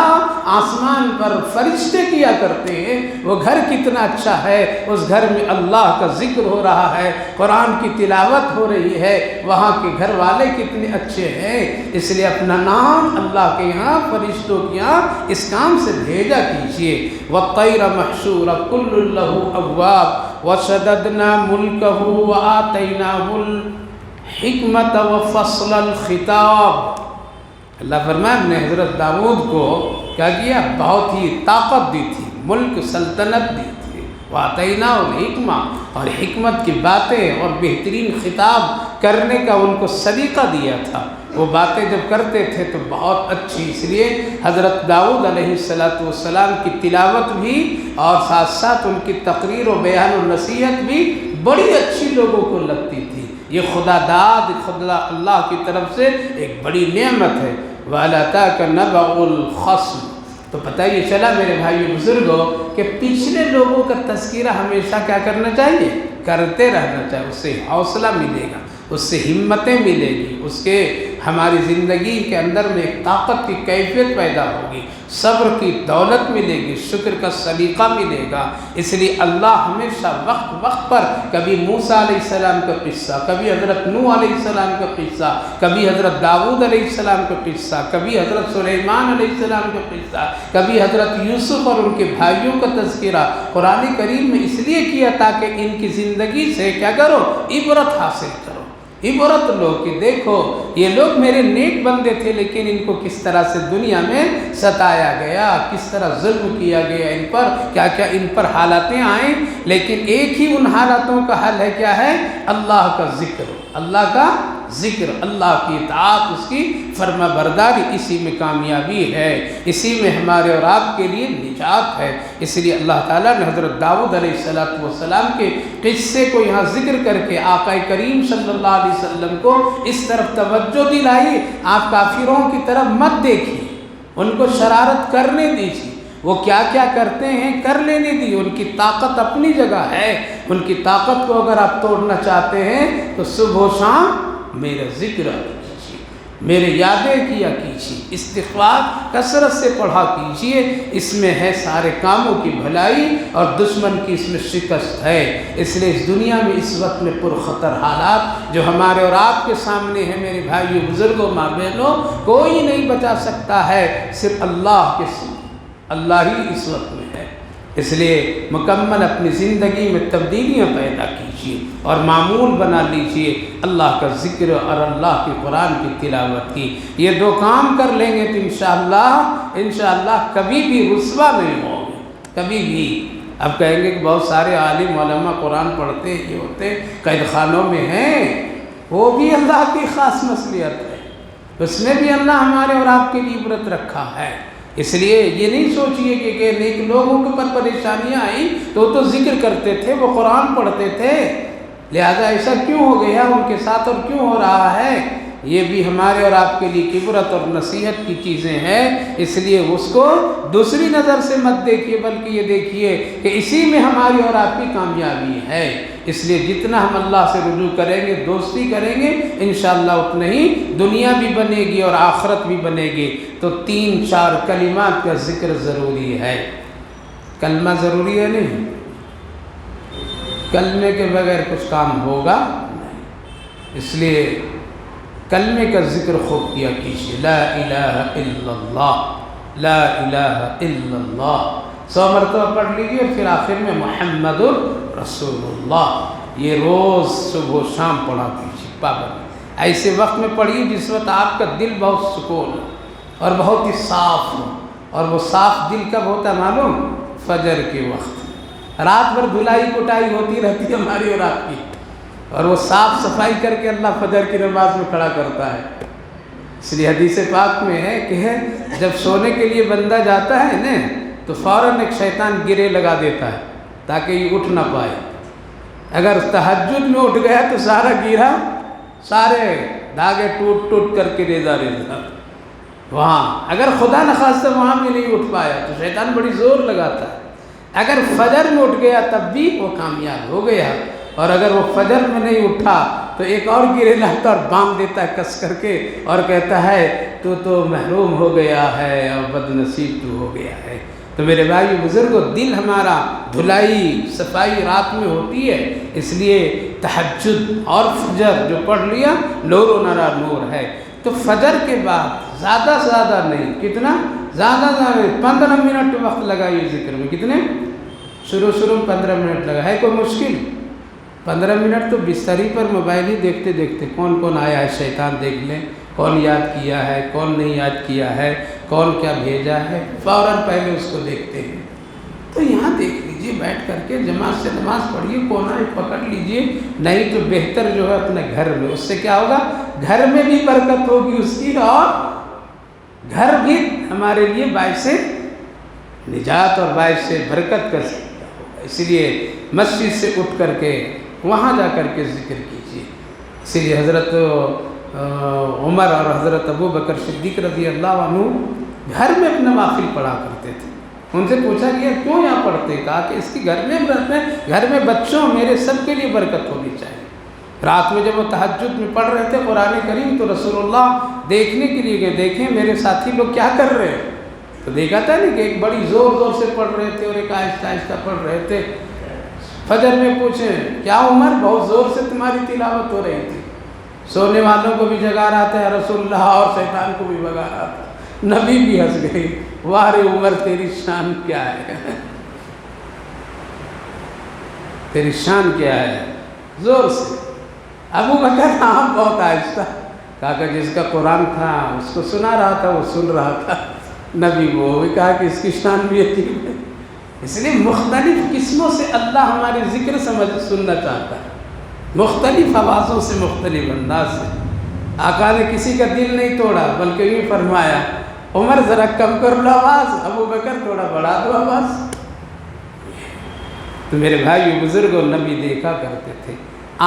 آسمان پر فرشتے کیا کرتے ہیں، وہ گھر کتنا اچھا ہے، اس گھر میں اللہ کا ذکر ہو رہا ہے، قرآن کی تلاوت ہو رہی ہے، وہاں کے گھر والے کتنے اچھے ہیں۔ اس لیے اپنا نام اللہ کے یہاں، فرشتوں کے یہاں اس کام سے بھیجا کیجیے۔ وَالطَّيْرَ مَحْشُورًا كُلٌّ لَهُ أَوَّابٌ وَشَدَدْنَا مُلْكَهُ وَآتَيْنَاهُ الْحِكْمَةَ وَفَصْلَ الْخِطَابِ۔ اللہ فرمایا ہم نے حضرت داؤد کو کیا کیا، بہت ہی طاقت دی تھی، ملک سلطنت دی تھی، وَآتَيْنَاهُ الْحِكْمَةَ، اور حکمت کی باتیں اور بہترین خطاب کرنے کا ان کو سلیقہ دیا تھا۔ وہ باتیں جب کرتے تھے تو بہت اچھی، اس لیے حضرت داؤد علیہ السلام کی تلاوت بھی اور ساتھ ساتھ ان کی تقریر و بیان و نصیحت بھی بڑی اچھی لوگوں کو لگتی تھی۔ یہ خدا داد، خدا اللہ کی طرف سے ایک بڑی نعمت ہے۔ وَهَلْ أَتَاكَ نَبَأُ الْخَصْمِ، تو پتہ یہ چلا میرے بھائیو بزرگوں کہ پچھلے لوگوں کا تذکرہ ہمیشہ کیا کرنا چاہیے، کرتے رہنا چاہیے، اس سے حوصلہ ملے گا، اس سے ہمتیں ملے گی، اس کے ہماری زندگی کے اندر میں ایک طاقت کی کیفیت پیدا ہوگی، صبر کی دولت ملے گی، شکر کا سلیقہ ملے گا۔ اس لیے اللہ ہمیشہ وقت وقت پر کبھی موسیٰ علیہ السلام کا قصہ، کبھی حضرت نوح علیہ السلام کا قصہ، کبھی حضرت داؤد علیہ السلام کا قصہ، کبھی حضرت سلیمان علیہ السلام کا قصہ، کبھی حضرت یوسف اور ان کے بھائیوں کا تذکرہ قرآن کریم میں اس لیے کیا تاکہ ان کی زندگی سے کیا کرو، عبرت حاصل کرو، عبرت لو کہ دیکھو یہ لوگ میرے نیک بندے تھے، لیکن ان کو کس طرح سے دنیا میں ستایا گیا، کس طرح ظلم کیا گیا ان پر، کیا کیا ان پر حالاتیں آئیں، لیکن ایک ہی ان حالاتوں کا حل ہے، کیا ہے؟ اللہ کا ذکر، اللہ کا ذکر، اللہ کی اطاعت، اس کی فرما برداری، اسی میں کامیابی ہے، اسی میں ہمارے اور آپ کے لیے نجات ہے۔ اس لیے اللہ تعالیٰ نے حضرت داؤد علیہ السلام کے قصے کو یہاں ذکر کر کے آقا کریم صلی اللہ علیہ وسلم کو اس طرف توجہ دلائی، آپ کافروں کی طرف مت دیکھیے، ان کو شرارت کرنے دیجیے، وہ کیا کیا کرتے ہیں کر لینے دیجیے، ان کی طاقت اپنی جگہ ہے، ان کی طاقت کو اگر آپ توڑنا چاہتے ہیں تو صبح و شام میرا ذکر کیجیے، میرے یادیں کیا کیجیے، استغفار کثرت سے پڑھا کیجیے، اس میں ہے سارے کاموں کی بھلائی اور دشمن کی اس میں شکست ہے۔ اس لیے اس دنیا میں اس وقت میں پرخطر حالات جو ہمارے اور آپ کے سامنے ہیں میرے بھائیو، بزرگوں، ماں بہنوں، کوئی نہیں بچا سکتا ہے، صرف اللہ کے سوا، اللہ ہی اس وقت میں ہے۔ اس لیے مکمل اپنی زندگی میں تبدیلیاں پیدا کیجیے اور معمول بنا لیجیے اللہ کا ذکر اور اللہ کی قرآن کی تلاوت کی۔ یہ دو کام کر لیں گے تو انشاءاللہ کبھی بھی رسوا نہیں ہوں گے، کبھی بھی۔ اب کہیں گے کہ بہت سارے عالم علماء قرآن پڑھتے یہ ہوتے قید خانوں میں ہیں، وہ بھی اللہ کی خاص مصلحت ہے، اس میں بھی اللہ ہمارے اور آپ کے لیے عبرت رکھا ہے۔ اس لیے یہ نہیں سوچئے کہ نیک لوگوں کے پر پریشانیاں آئیں تو وہ تو ذکر کرتے تھے، وہ قرآن پڑھتے تھے، لہذا ایسا کیوں ہو گیا ان کے ساتھ اور کیوں ہو رہا ہے؟ یہ بھی ہمارے اور آپ کے لیے عبرت اور نصیحت کی چیزیں ہیں۔ اس لیے اس کو دوسری نظر سے مت دیکھیے، بلکہ یہ دیکھیے کہ اسی میں ہماری اور آپ کی کامیابی ہے۔ اس لیے جتنا ہم اللہ سے رجوع کریں گے، دوستی کریں گے، انشاءاللہ اتنا ہی دنیا بھی بنے گی اور آخرت بھی بنے گی۔ تو 3-4 کلمات کا ذکر ضروری ہے۔ کلمہ ضروری ہے نہیں؟ کلمے کے بغیر کچھ کام ہوگا نہیں، اس لیے کلمے کا ذکر خوب کیا کیجیے، لا الہ الا اللہ، لا الہ الا اللہ 100 مرتبہ پڑھ لیجیے، اور پھر آخر میں محمد رسول اللہ، یہ روز صبح و شام پڑھا کیجیے پابند۔ ایسے وقت میں پڑھیے جس وقت آپ کا دل بہت سکون ہو اور بہت ہی صاف ہو، اور وہ صاف دل کب ہوتا ہے معلوم؟ فجر کے وقت، رات بھر دھلائی کٹائی ہوتی رہتی ہے ہماری اور آپ کی، اور وہ صاف صفائی کر کے اللہ فجر کی نماز میں کھڑا کرتا ہے۔ اس لیے حدیث پاک میں ہے کہ جب سونے کے لیے بندہ جاتا ہے نا تو فوراً ایک شیطان گرے لگا دیتا ہے تاکہ یہ اٹھ نہ پائے۔ اگر تہجد میں اٹھ گیا تو سارا گیرا، سارے دھاگے ٹوٹ ٹوٹ کر کے ریزہ وہاں، اگر خدا نخواستہ وہاں بھی نہیں اٹھ پایا تو شیطان بڑی زور لگاتا ہے۔ اگر فجر میں اٹھ گیا تب بھی وہ کامیاب ہو گیا، اور اگر وہ فجر میں نہیں اٹھا تو ایک اور گرے لاتا اور باندھ دیتا ہے کس کر کے، اور کہتا ہے تو محروم ہو گیا ہے اور بد نصیب تو ہو گیا ہے۔ تو میرے بھائی بزرگوں، دل ہمارا دھلائی صفائی رات میں ہوتی ہے، اس لیے تہجد اور فجر جو پڑھ لیا نور و نرا نور ہے۔ تو فجر کے بعد زیادہ سے زیادہ نہیں، کتنا زیادہ 15 منٹ وقت لگائیے ذکر میں، کتنے؟ شروع میں 15 منٹ لگا ہے، کوئی مشکل؟ 15 منٹ تو بستری پر موبائل ہی دیکھتے دیکھتے کون کون آیا ہے شیطان دیکھ لیں، کون یاد کیا ہے، کون نہیں یاد کیا ہے، کون کیا بھیجا ہے، فوراً پہلے اس کو دیکھتے ہیں۔ تو یہاں دیکھ لیجئے، بیٹھ کر کے جماعت سے نماز پڑھیے، کونا پکڑ لیجئے، نہیں تو بہتر جو ہے اپنے گھر میں، اس سے کیا ہوگا؟ گھر میں بھی برکت ہوگی اس کی، اور گھر بھی ہمارے لیے باعث نجات اور باعث برکت کا ذریعہ ہوگا۔ اس لیے مسجد سے اٹھ کر کے وہاں جا کر کے ذکر کیجیے۔ اسی لیے حضرت عمر اور حضرت ابو بکر صدیق رضی اللہ عنہ گھر میں اپنا نوافل پڑھا کرتے تھے۔ ان سے پوچھا گیا کیوں یہاں پڑھتے؟ کہا کہ اس کی گھر میں بچوں میرے سب کے لیے برکت ہونی چاہیے۔ رات میں جب وہ تہجد میں پڑھ رہے تھے قرآن کریم تو رسول اللہ دیکھنے کے لیے گئے، دیکھیں میرے ساتھی لوگ کیا کر رہے ہیں، تو دیکھا تھا نہیں کہ ایک بڑی زور سے پڑھ رہے تھے اور ایک آہستہ آہستہ پڑھ رہے تھے۔ فجر میں پوچھیں کیا عمر بہت زور سے تمہاری تلاوت ہو رہی تھی؟ سونے والوں کو بھی جگا رہا تھا یا رسول اللہ، اور شیطان کو بھی بگا رہا تھا۔ نبی بھی ہنس گئی، واہ رے عمر تیری شان کیا ہے، تیری شان کیا ہے، زور سے ابو بکر ہاں بہت آہستہ، کہا کہ جس کا قرآن تھا اس کو سنا رہا تھا، وہ سن رہا تھا، نبی وہ بھی کہا کہ اس کی شان بھی عجیب ہے۔ اس لیے مختلف قسموں سے اللہ ہمارے ذکر سننا چاہتا ہے، مختلف آوازوں سے، مختلف انداز سے۔ آقا نے کسی کا دل نہیں توڑا، بلکہ یوں فرمایا عمر ذرا کم کر لو آواز، ابو بکر تھوڑا بڑھا دو آواز۔ تو میرے بھائی بزرگوں، نبی دیکھا کرتے تھے۔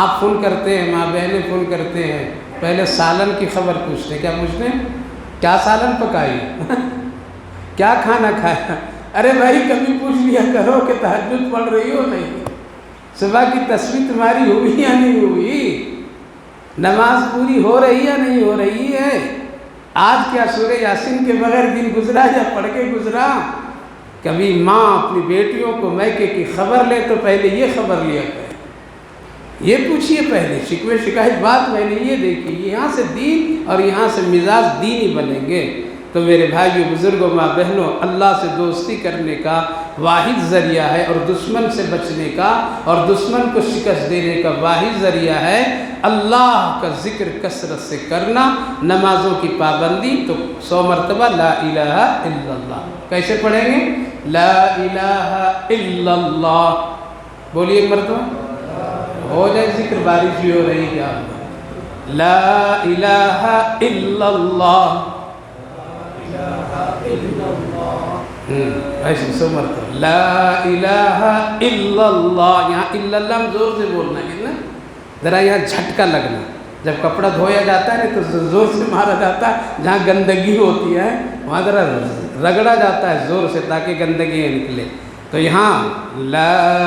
آپ فون کرتے ہیں، ماں بہنیں فون کرتے ہیں، پہلے سالن کی خبر پوچھتے ہیں۔ کیا پوچھتے ہیں؟ کیا سالن پکائی، کیا کھانا کھایا؟ ارے بھائی کبھی پوچھ لیا کرو کہ تہجد پڑھ رہی ہو نہیں، صبح کی تسبیح تمہاری ہوئی یا نہیں ہوئی، نماز پوری ہو رہی یا نہیں ہو رہی ہے، آج کیا سورہ یاسین کے بغیر دن گزرا یا پڑھ کے گزرا؟ کبھی ماں اپنی بیٹیوں کو میکے کی خبر لے تو پہلے یہ خبر لیا کرے، یہ پوچھیے پہلے، شکوے شکایت بات میں نے یہ دیکھی، یہاں سے دین اور یہاں سے مزاج دینی بنیں گے۔ تو میرے بھائیو بزرگوں، ماں بہنوں، اللہ سے دوستی کرنے کا واحد ذریعہ ہے، اور دشمن سے بچنے کا اور دشمن کو شکست دینے کا واحد ذریعہ ہے اللہ کا ذکر کثرت سے کرنا، نمازوں کی پابندی۔ تو 100 مرتبہ لا الہ الا اللہ کیسے پڑھیں گے؟ لا الہ الا اللہ بولیے ایک مرتبہ، ہو جائے ذکر، بارش بھی ہو رہی کیا؟ لا الہ الا اللہ، ایسے 100 مرتبہ لا الہ الا اللہ۔ یہاں الا اللہ ہم زور سے بولنا ہے نا، ذرا یہاں جھٹکا لگنا، جب کپڑا دھویا جاتا ہے تو زور سے مارا جاتا ہے، جہاں گندگی ہوتی ہے وہاں ذرا رگڑا جاتا ہے زور سے تاکہ گندگی نکلے۔ تو یہاں لا